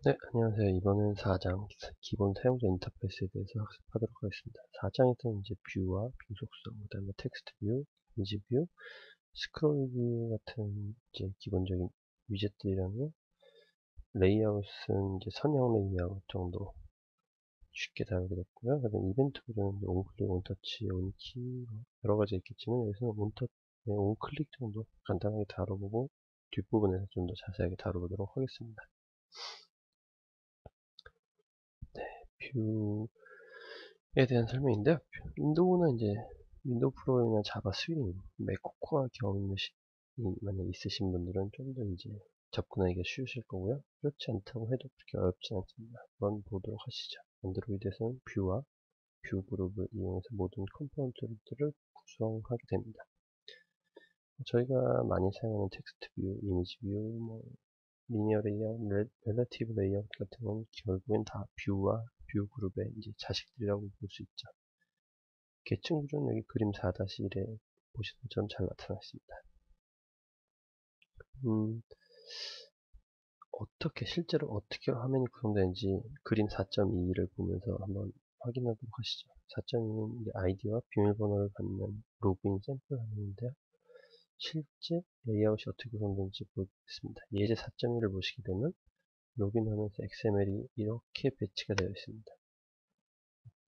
네, 안녕하세요. 이번엔 4장 기본 사용자 인터페이스에 대해서 학습하도록 하겠습니다. 4장에서는 이제 뷰와 뷰 속성, 그 다음에 텍스트 뷰, 이미지 뷰, 스크롤 뷰 같은 이제 기본적인 위젯들이랑 레이아웃은 이제 선형 레이아웃 정도 쉽게 다루게 됐고요. 그다음에 이벤트 구조는 온클릭, 온터치, 온키 여러 가지 있겠지만 여기서는 온클릭 정도 간단하게 다뤄보고 뒷부분에서 좀 더 자세하게 다뤄보도록 하겠습니다. 뷰에 대한 설명인데요. 윈도우는 이제 윈도우 프로그램이나 자바 스윙, 맥 코코아 경험이 만약 있으신 분들은 좀 더 이제 접근하기가 쉬우실 거고요. 그렇지 않다고 해도 그렇게 어렵진 않습니다. 한번 보도록 하시죠. 안드로이드에서는 뷰와 뷰 그룹을 이용해서 모든 컴포넌트들을 구성하게 됩니다. 저희가 많이 사용하는 텍스트 뷰, 이미지 뷰, 리니어 레이아웃, 렐러티브 레이아웃 같은 건 결국엔 다 뷰와 뷰 그룹의 이제 자식들이라고 볼 수 있죠. 계층 구조는 여기 그림 4-1에 보시는 것처럼 잘 나타나 있습니다. 실제로 어떻게 화면이 구성되는지 그림 4.2를 보면서 한번 확인하도록 하시죠. 4.2는 아이디와 비밀번호를 받는 로그인 샘플 화면인데요. 실제 레이아웃이 어떻게 구성되는지 보겠습니다. 예제 4.1을 보시게 되면 로그인하면서 XML이 이렇게 배치가 되어 있습니다.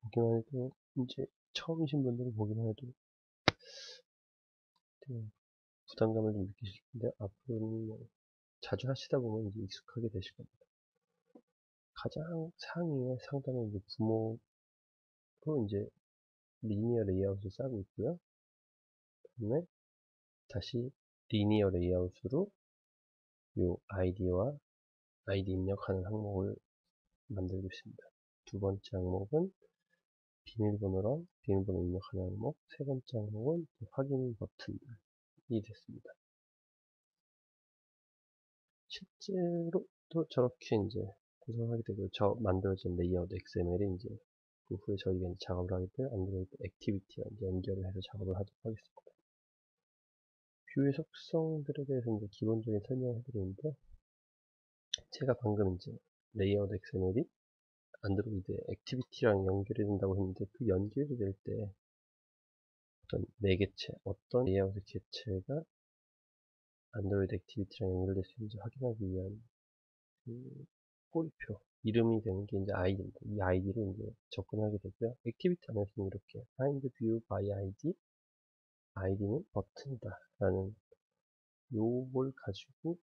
보기만 해도 이제 처음이신 분들은 보기만 해도 부담감을 좀 느끼실 텐데 앞으로는 자주 하시다 보면 이제 익숙하게 되실 겁니다. 가장 상위에 상단에 이제 부모로 이제 리니어 레이아웃을 짜고 있고요. 그다음에 다시 리니어 레이아웃으로 요 아이디와 아이디 입력하는 항목을 만들고 있습니다. 두 번째 항목은 비밀번호랑 비밀번호 입력하는 항목, 세 번째 항목은 확인 버튼이 됐습니다. 실제로도 저렇게 이제 구성하게 되고 만들어진 레이아웃 XML이 이제 그 후에 저희가 이제 작업을 하게 될 안드로이드 액티비티와 이제 연결을 해서 작업을 하도록 하겠습니다. 뷰의 속성들에 대해서 이제 기본적인 설명을 해드리는데, 제가 방금 이제 레이아웃 XML이 안드로이드 액티비티랑 연결이 된다고 했는데, 그 연결이 될 때 어떤 매개체, 어떤 레이아웃 개체가 안드로이드 액티비티랑 연결될 수 있는지 확인하기 위한 꼬리표, 이름이 되는 게 이제 아이디입니다. 이 아이디로 이제 접근하게 되고요. 액티비티 안에서는 이렇게 find view by ID, 아이디는 버튼이다 라는 요걸 가지고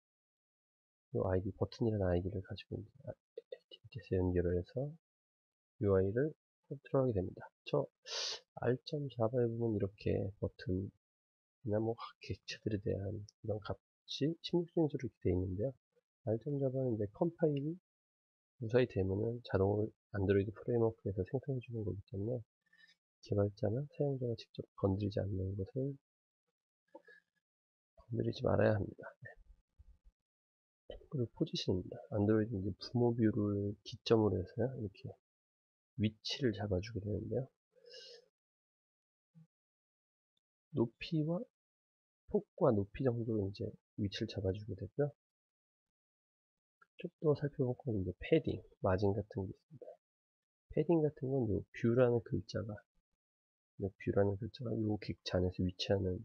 요 아이디, 버튼이라는 아이디를 가지고 이제 액티비티에서 연결을 해서 UI를 컨트롤하게 됩니다. 저 R.Java에 보면 이렇게 버튼이나 뭐 각 객체들에 대한 이런 값이 16진수로 이렇게 되어 있는데요. R.Java는 이제 컴파일이 무사히 되면은 자동으로 안드로이드 프레임워크에서 생성해주는 거기 때문에 개발자나 사용자가 직접 건드리지 않는 것을 건드리지 말아야 합니다. 그리고 포지션입니다. 안드로이드 이제 부모 뷰를 기점으로 해서요. 이렇게 위치를 잡아주게 되는데요. 높이와 폭과 높이 정도로 이제 위치를 잡아주게 되고요. 좀 더 살펴볼 건 이제 패딩, 마진 같은 게 있습니다. 패딩 같은 건 요 뷰라는 글자가 요 객체 안에서 위치하는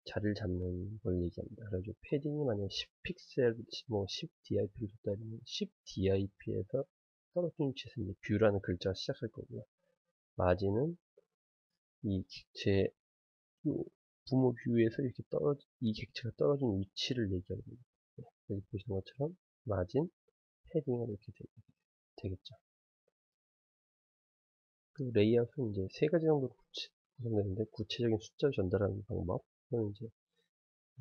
자리를 잡는 걸 얘기합니다. 그래서 패딩이 만약 10픽셀, 뭐 10DIP를 줬다 이러면 10DIP에서 떨어진 위치에서 이제 뷰라는 글자가 시작할 거고요. 마진은 이 객체 부모 뷰에서 이렇게 이 객체가 떨어진 위치를 얘기합니다. 여기 보시는 것처럼 마진, 패딩은 이렇게 되겠죠. 그 레이아웃은 이제 세 가지 정도로 구성되는데 구체적인 숫자를 전달하는 방법. 그건 이제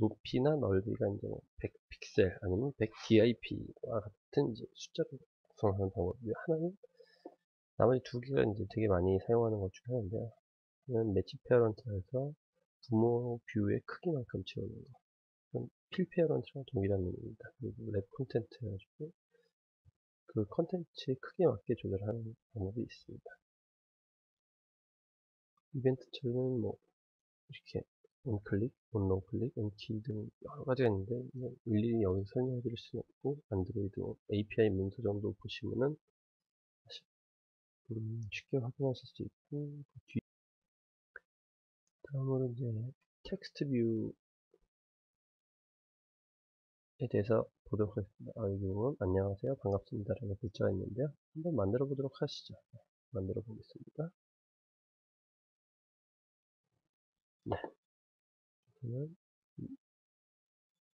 높이나 넓이가 이제 100픽셀 아니면 100DIP와 같은 이제 숫자로 구성하는 방법이고요. 하나는 나머지 두 개가 이제 되게 많이 사용하는 것 중에 하나인데요. 하나는 매치 페어런트에서 부모 뷰의 크기만큼 채우는 거. 그건 필 페어런트랑 동일한 의미입니다. 그리고 랩 콘텐트 해가지고 그 컨텐츠의 크기에 맞게 조절하는 방법이 있습니다. 이벤트 처리는 뭐 이렇게 onClick, onNoClick, onKey 등 여러 가지가 있는데 일일이 여기서 설명해 드릴 수는 없고 안드로이드 API 문서 정도 보시면은 쉽게 확인하실 수 있고 다음으로 이제 텍스트 뷰에 대해서 보도록 하겠습니다. 여기 보면 안녕하세요 반갑습니다 라는 글자가 있는데요. 한번 만들어 보도록 하시죠. 만들어 보겠습니다. 네, 저는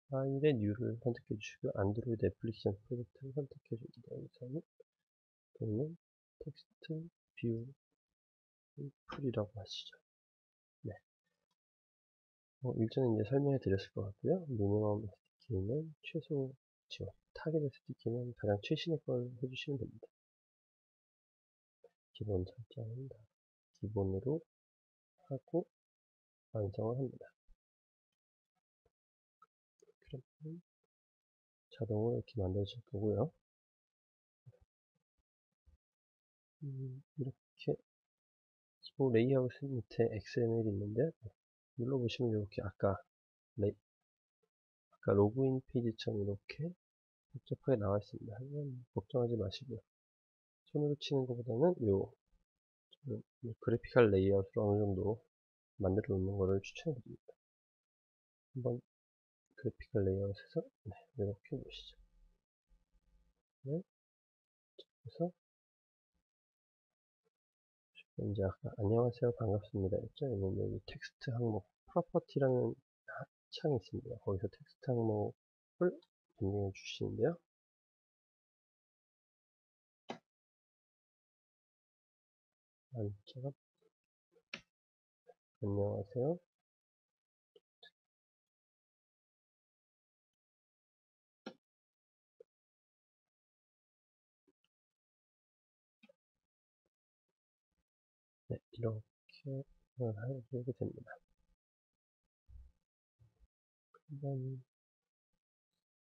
파일의 뉴를 선택해 주시고 안드로이드 애플리케이션 프로젝트를 선택해 줍니다. 여기서는 또는 텍스트 뷰 풀이라고 하시죠. 네. 일전에 이제 설명해 드렸을 것 같고요. 미니멈 SDK는 최소 지원, 타겟 SDK는 가장 최신의 걸 해주시면 됩니다. 기본 설정은 다 기본으로 하고 완성을 합니다. 그러면 자동으로 이렇게 만들어질 거고요. 이렇게 레이아웃 밑에 XML이 있는데 눌러보시면 이렇게 아까 로그인 페이지처럼 이렇게 복잡하게 나와 있습니다. 하지만 걱정하지 마시고요. 손으로 치는 것보다는 그래픽할 레이아웃으로 어느 정도 만들어 놓는 것을 추천해 드립니다. 한번 그래픽할 레이아웃에서 이렇게 보시죠. 네. 그래서 이제 아까 안녕하세요 반갑습니다 했죠. 여기 텍스트 항목 프로퍼티라는 창이 있습니다. 거기서 텍스트 항목을 변경해 주시는데요. 제가 안녕하세요. 네, 이렇게 하게 됩니다. 한번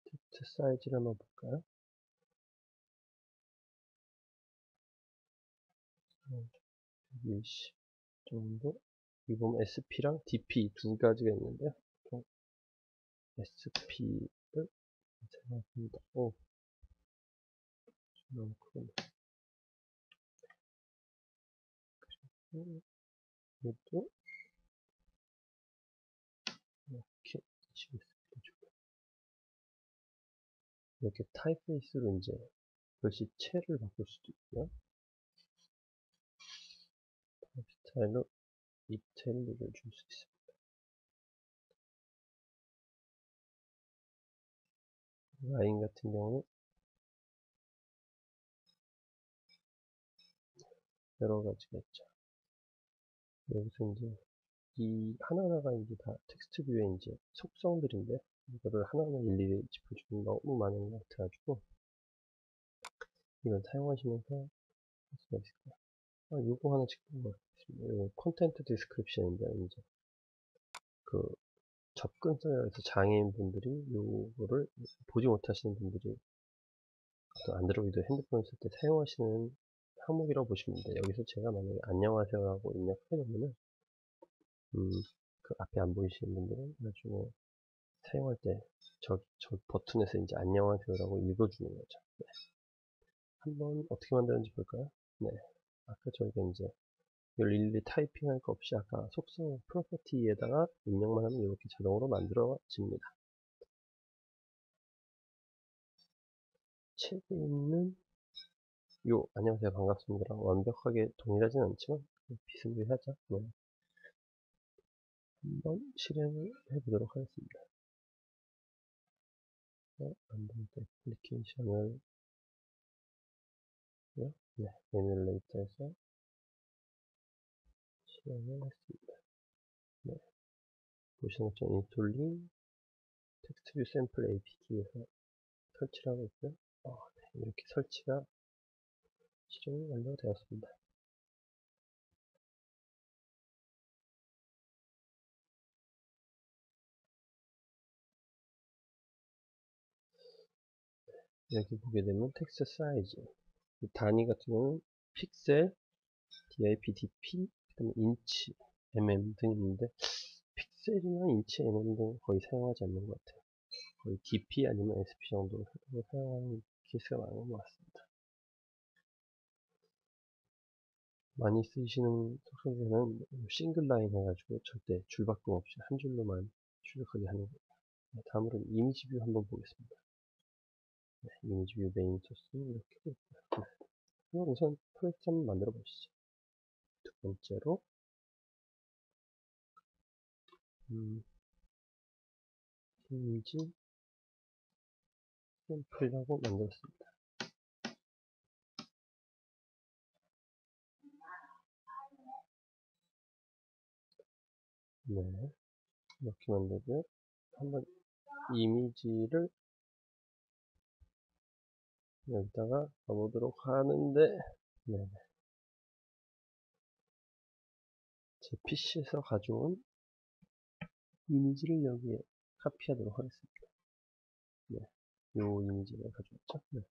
텍스트 사이즈를 한번 볼까요? 120 정도. 여기 보면 SP랑 DP 두 가지가 있는데요. SP를 생각합니다. 너무 크군요. 이것도 이렇게 이렇게 타입페이스로 이제 글씨체를 바꿀 수도 있고요. 타입 스타일로 이탈리를 줄 수 있습니다. 라인 같은 경우는 여러 가지가 있죠. 여기서 이제 이 하나하나가 이제 다 텍스트 뷰의 이제 속성들인데 이거를 하나하나 일일이 짚어주면 너무 많은 것 같아가지고 이걸 사용하시면서 할 수가 있을 거예요. 요거 하나 짚어보겠습니다. 요거 콘텐트 디스크립션인데 이제 그 접근성에서 장애인분들이 요거를 보지 못하시는 분들이 또 안드로이드 핸드폰을 쓸 때 사용하시는 항목이라고 보시면 돼요. 여기서 제가 만약에 안녕하세요라고 입력해 놓으면은 그 앞에 안 보이시는 분들은 나중에 사용할 때 저 버튼에서 이제 안녕하세요라고 읽어주는 거죠. 네. 한번 어떻게 만드는지 볼까요? 네. 아까 저희가 이제 이걸 일일이 타이핑할 거 없이 아까 속성 프로퍼티에다가 입력만 하면 이렇게 자동으로 만들어집니다. 책에 있는 안녕하세요 반갑습니다랑 완벽하게 동일하진 않지만 비슷비슷하죠. 네. 한번 실행을 해보도록 하겠습니다. 안드로이드 애플리케이션을 네, 에뮬레이터에서 실행을 했습니다. 네, 보시는 것처럼 인스톨링 텍스트뷰 샘플 APK에서 설치를 하고 있고요. 네, 이렇게 설치가 실행이 완료되었습니다. 여기 보게 되면 텍스트 사이즈 단위 같은 경우는 픽셀, DIP, DP, 그다음에 인치, mm 등이 있는데 엑셀이나 인체 ML 등 거의 사용하지 않는 것 같아요. 거의 DP 아니면 SP 정도 사용하는 케이스가 많은 것 같습니다. 많이 쓰시는 속성 중에는 싱글 라인 해가지고 절대 줄바꿈 없이 한 줄로만 출력하게 하는 거예요. 네, 다음으로는 이미지 뷰 한번 보겠습니다. 네, 이미지 뷰 메인 소스 이렇게 되어 있고요. 그럼 우선 프로젝트 한번 만들어 보시죠. 두 번째로 이미지 샘플이라고 만들었습니다. 네, 이렇게 만들고요. 한번 이미지를 여기다가 넣어보도록 하는데, 네, 제 PC에서 가져온 이미지를 여기에 카피하도록 하겠습니다. 네, 요 이미지를 가져왔죠. 네.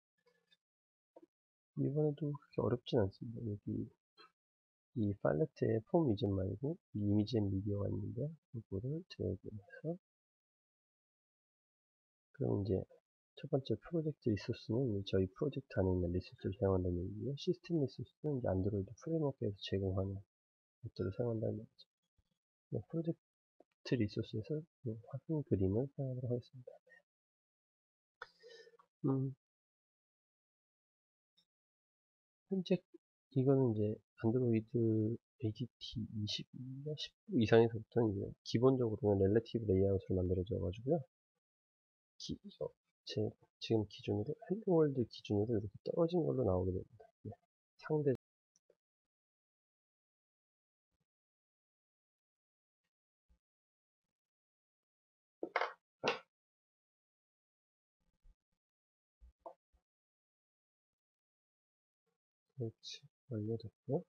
이번에도 그렇게 어렵진 않습니다. 여기 이 팔레트에 폼 이전 말고 이미지 앤 미디어가 있는데 이거를 드래그해서, 그럼 이제 첫 번째 프로젝트 리소스는 저희 프로젝트 안에 있는 리소스를 사용한다는 얘기고요. 시스템 리소스는 이제 안드로이드 프레임워크에서 제공하는 것들을 사용한다는 얘기죠. 네, 프로젝트 리소스에서 확인 그림을 사용하도록 하겠습니다. 현재 이거는 이제 안드로이드 ADT 20인가 19 이상에서부터는 이제 기본적으로는 렐레티브 레이아웃을 만들어져 가지고요. 지금 기준으로 헬로월드 기준으로 이렇게 떨어진 걸로 나오게 됩니다. 네, 상대 설치 완료됐고요.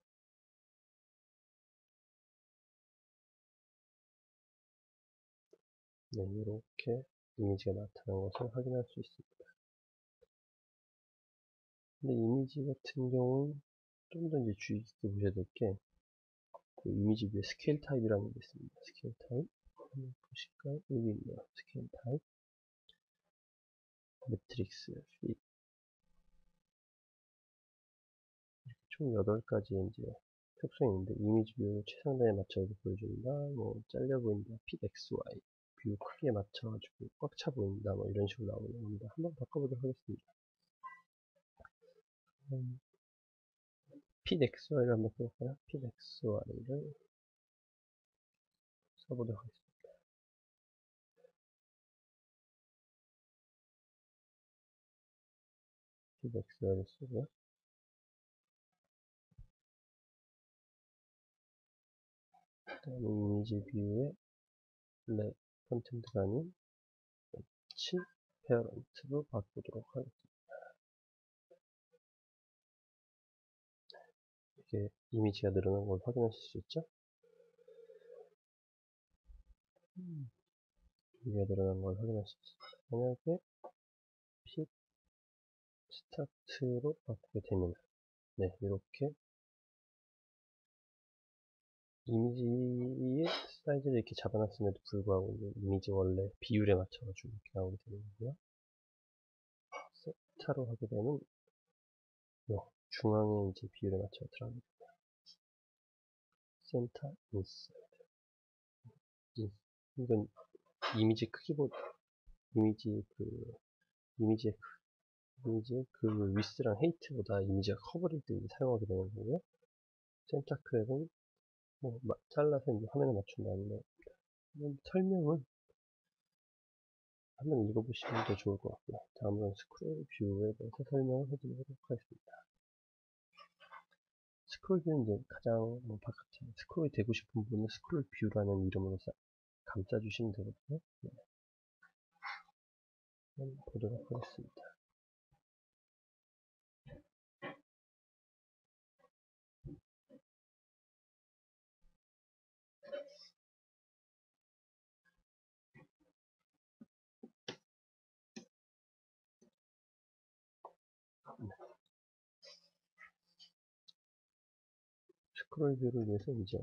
네, 이렇게 이미지가 나타난 것을 확인할 수 있습니다. 근데 이미지 같은 경우는 좀 더 이제 주의 깊게 보셔야 될 게, 그 이미지 뷰에 스케일 타입이라는 게 있습니다. 스케일 타입 한번 보실까요? 여기 있네요. 스케일 타입, 매트릭스, 핏, 총 8가지 이제 특성이 있는데, 이미지 뷰 최상단에 맞춰서 보여준다, 뭐 잘려 보인다, 핏 XY, 뷰 크기에 맞춰가지고 꽉 차 보인다, 뭐 이런 식으로 나오는 겁니다. 한번 바꿔보도록 하겠습니다. 핏 XY를 한번 써볼까요? 핏 XY를 써보도록 하겠습니다. 핏 XY를 쓰고요. 그다음에 이미지 뷰에 랩 컨텐츠가 아닌 치 페어런트로 바꾸도록 하겠습니다. 이렇게 이미지가 늘어난 걸 확인하실 수 있죠? 이미지가 늘어난 걸 확인할 수 있습니다. 만약에 핏 스타트로 바꾸게 되면, 네, 이렇게 이미지의 사이즈를 이렇게 잡아놨음에도 불구하고 이미지 원래 비율에 맞춰가지고 이렇게 나오게 되는 거고요. 세타로 하게 되면 중앙에 이제 비율에 맞춰 들어갑니다. 센터 인사이드. 이건 이미지 크기보다 이미지의 그 위스랑 헤이트보다 이미지가 커버릴 때 사용하게 되는 거고요. 센터 크랩은 뭐 잘라서 이제 화면에 맞춘다는 거. 설명은 한번 읽어보시면 더 좋을 것 같고요. 다음은 스크롤 뷰에 대해서 설명을 해드리도록 하겠습니다. 스크롤 뷰는 이제 가장 바깥에 스크롤이 되고 싶은 부분은 스크롤 뷰라는 이름으로 감싸주시면 되거든요. 네. 한번 보도록 하겠습니다. 스크롤 뷰를 위해서 이제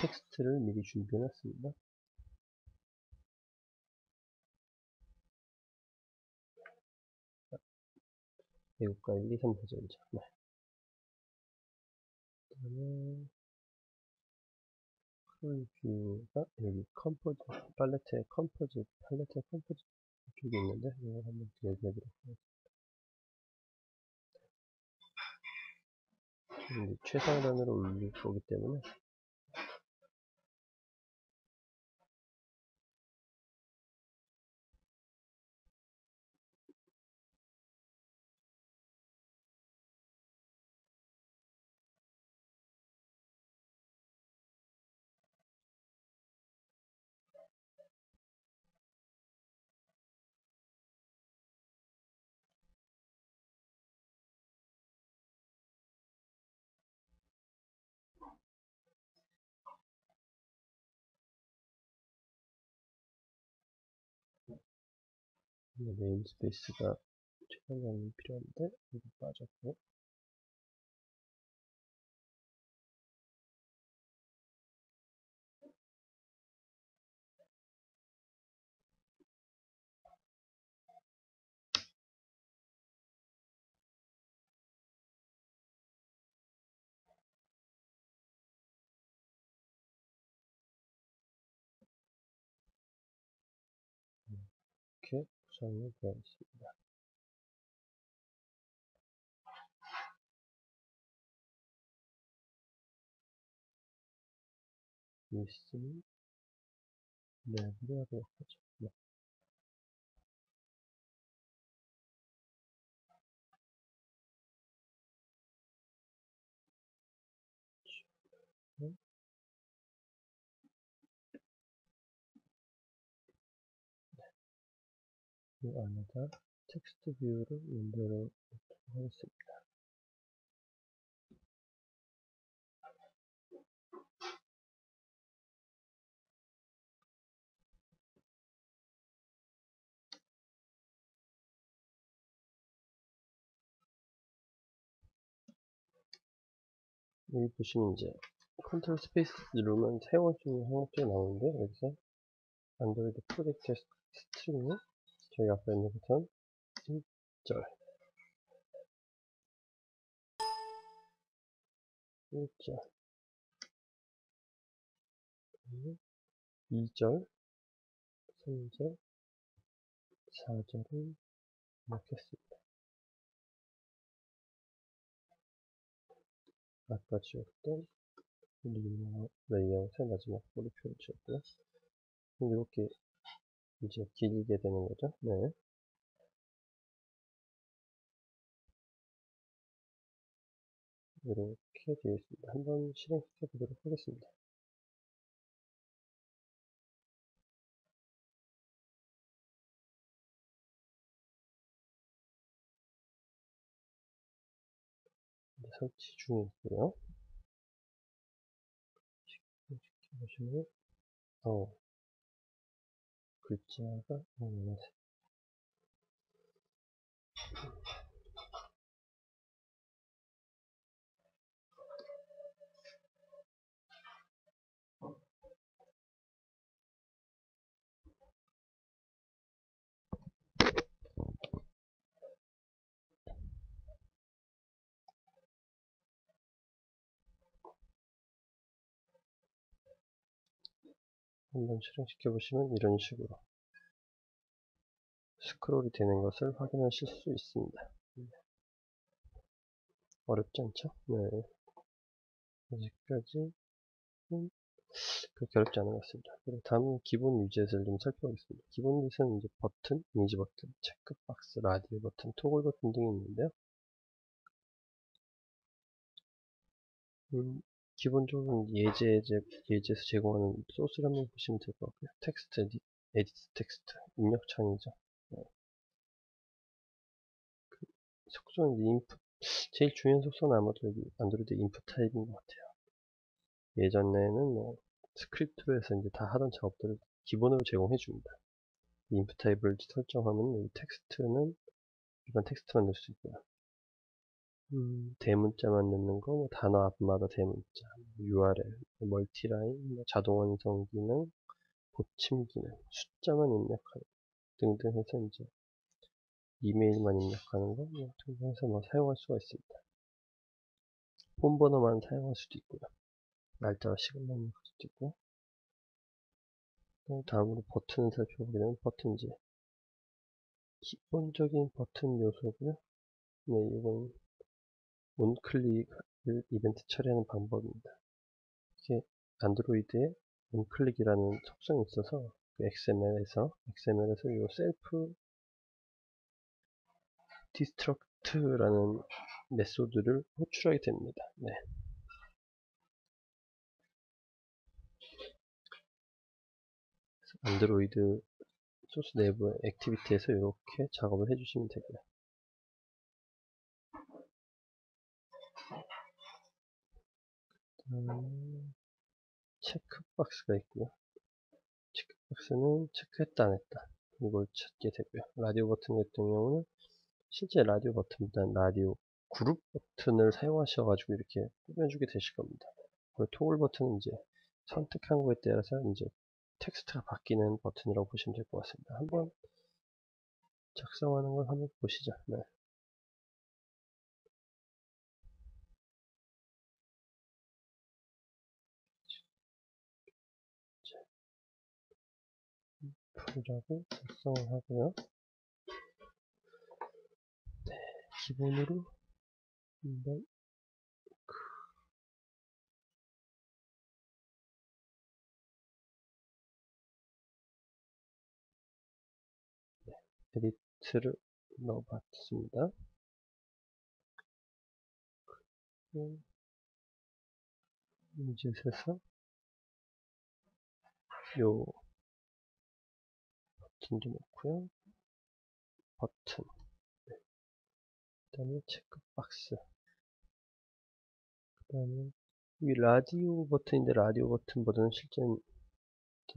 텍스트를 미리 준비해 놨습니다. 애국가 1, 2, 3 버전이죠. 네. 그 다음에 프리뷰가 여기 컴포즈 팔레트에 컴포즈 쪽에 있는데 이거 한번 보여드리도록 하겠습니다. 최상단으로 올릴 거기 때문에 네임스페이스가 최상단이 필요한데 이거 빠졌고 이렇게 구성이 되어 있습니다. 리슨 랩을 하도록 하죠. 네. 이 안에다 텍스트 뷰를 만들어 놓도록 하겠습니다. 여기 보시면 이제 컨트롤 스페이스 누르면 사용할 수 있는 항목들이 나오는데 여기서 안드로이드 프로젝트 스트링이 저희 아까 있는 것처럼 1절 1절 2절 3절 4절을 넣겠습니다. 아까 지웠던 레이아웃의 마지막 꼬리표를 지웠고요. 이렇게 이제 길게 되는 거죠. 네. 이렇게 되어 있습니다. 한번 실행시켜 보도록 하겠습니다. 설치 중에 있고요. 보시면 글자가 한번 실행시켜 보시면 이런 식으로 스크롤이 되는 것을 확인하실 수 있습니다. 어렵지 않죠? 네. 아직까지는 그렇게 어렵지 않은 것 같습니다. 그리고 다음은 기본 위젯을 좀 살펴보겠습니다. 기본 위젯은 이제 버튼, 이미지 버튼, 체크박스, 라디오 버튼, 토글 버튼 등이 있는데요. 기본적으로 예제에서 제공하는 소스를 한번 보시면 될 것 같고요. 텍스트, 에디트 텍스트, 입력창이죠. 네. 속도는 인풋, 제일 중요한 속도는 아마도 여기 안드로이드 인풋 타입인 것 같아요. 예전에는 뭐 스크립트로 해서 이제 다 하던 작업들을 기본으로 제공해 줍니다. 인풋 타입을 설정하면 여기 텍스트는 일반 텍스트만 넣을 수 있고요. 대문자만 넣는 거, 뭐 단어 앞마다 대문자, URL, 멀티라인, 뭐 자동 완성 기능, 고침 기능, 숫자만 입력하는 등등 해서 이제 이메일만 입력하는 거 등등 해서 뭐 사용할 수가 있습니다. 폰 번호만 사용할 수도 있고요. 날짜와 시간만 입력할 수도 있고. 다음으로 버튼을 살펴보게 되면 버튼 이제 기본적인 버튼 요소고요. 네, 이건 온클릭을 이벤트 처리하는 방법입니다. 이게 안드로이드에 온클릭이라는 속성이 있어서 XML에서 이 셀프 디스트럭트라는 메소드를 호출하게 됩니다. 네. 안드로이드 소스 내부의 액티비티에서 이렇게 작업을 해주시면 되고요. 체크박스가 있고요. 체크박스는 체크했다 안 했다 이걸 찾게 되고요. 라디오 버튼 같은 경우는 실제 라디오 버튼보다는 라디오 그룹 버튼을 사용하셔가지고 이렇게 꾸며주게 되실 겁니다. 그리고 토글 버튼은 이제 선택한 거에 따라서 이제 텍스트가 바뀌는 버튼이라고 보시면 될 것 같습니다. 한번 작성하는 걸 한번 보시죠. 네. 프로라고 작성을 하고요. 네, 기본으로 한번 에디트를 넣어봤습니다. 위젯에서 요 버튼도 넣고요. 버튼, 그 다음에 체크박스, 그 다음에 이 라디오 버튼인데 라디오 버튼보다는 실제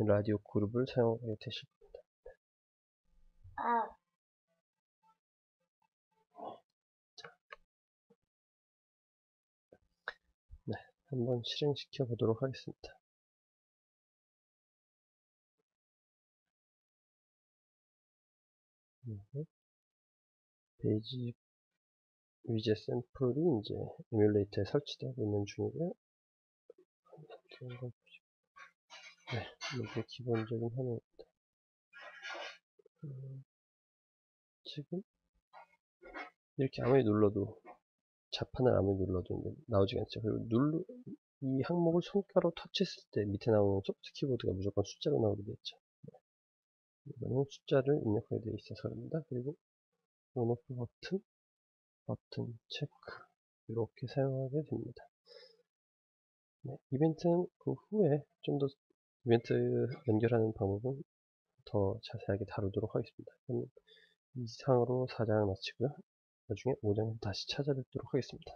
라디오 그룹을 사용하게 되실 겁니다. 네, 한번 실행시켜 보도록 하겠습니다. 베이직 위젯 샘플이 이제 에뮬레이터에 설치되고 있는 중이고요. 네, 이게 기본적인 화면입니다. 지금 이렇게 아무리 눌러도 자판을 아무리 눌러도 나오지가 않죠. 그리고 이 항목을 손가락으로 터치했을 때 밑에 나오는 소프트 키보드가 무조건 숫자로 나오게 되죠. 이거는 숫자를 입력하게 되어 있어서 그럽니다. 그리고 온오프 버튼 체크 이렇게 사용하게 됩니다. 네, 이벤트는 그 후에 좀 더 이벤트 연결하는 방법은 더 자세하게 다루도록 하겠습니다. 그럼 이상으로 4장 마치고요. 나중에 5장에서 다시 찾아뵙도록 하겠습니다.